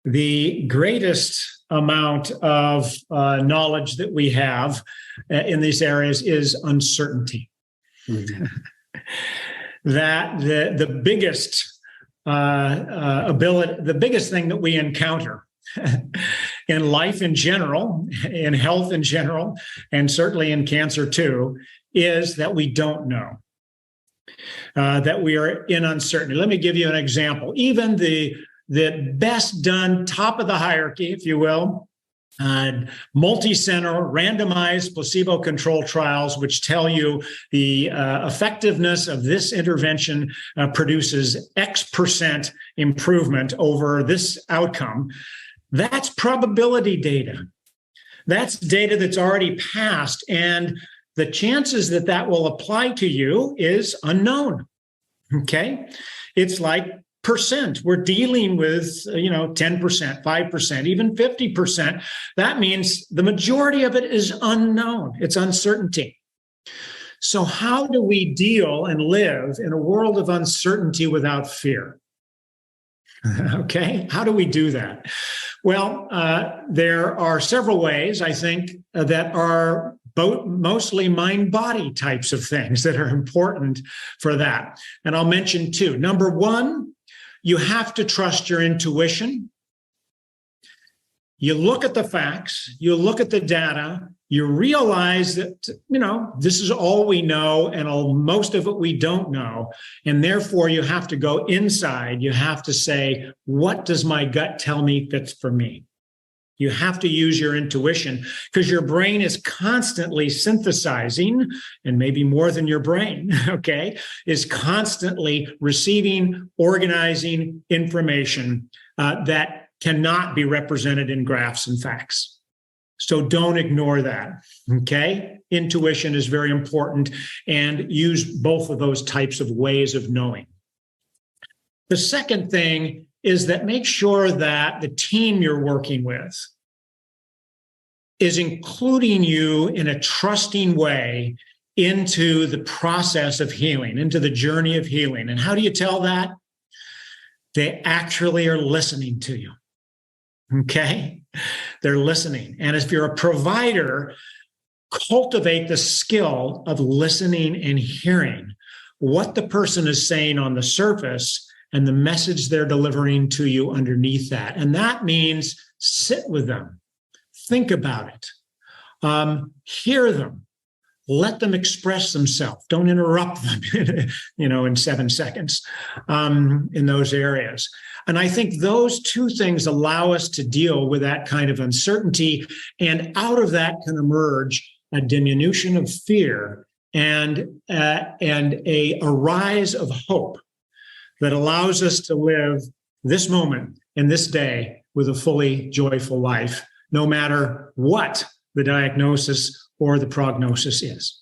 the greatest amount of knowledge that we have in these areas is uncertainty. Mm-hmm. That the biggest the biggest thing that we encounter in life in general, in health in general, and certainly in cancer too, is that we don't know. That we are in uncertainty. Let me give you an example. Even the best done, top of the hierarchy, if you will, multi-center, randomized, placebo-controlled trials, which tell you the effectiveness of this intervention produces X% improvement over this outcome. That's probability data. That's data that's already passed, and the chances that that will apply to you is unknown. Okay? It's like percent. We're dealing with, 10%, 5%, even 50%. That means the majority of it is unknown. It's uncertainty. So how do we deal and live in a world of uncertainty without fear? Okay, how do we do that? Well, there are several ways, I think, that are mostly mind-body types of things that are important for that. And I'll mention two. Number one, you have to trust your intuition. You look at the facts, you look at the data, you realize that, this is all we know, and most of it we don't know. And therefore, you have to go inside. You have to say, what does my gut tell me fits for me? You have to use your intuition because your brain is constantly synthesizing, and maybe more than your brain, okay, is constantly receiving, organizing information that cannot be represented in graphs and facts. So don't ignore that, okay? Intuition is very important, and use both of those types of ways of knowing. The second thing is that make sure that the team you're working with is including you in a trusting way into the process of healing, into the journey of healing. And how do you tell that? They actually are listening to you, okay? They're listening. And if you're a provider, cultivate the skill of listening and hearing what the person is saying on the surface and the message they're delivering to you underneath that. And that means sit with them, think about it, hear them, let them express themselves. Don't interrupt them, in 7 seconds in those areas. And I think those two things allow us to deal with that kind of uncertainty. And out of that can emerge a diminution of fear and a rise of hope that allows us to live this moment and this day with a fully joyful life, no matter what the diagnosis or the prognosis is.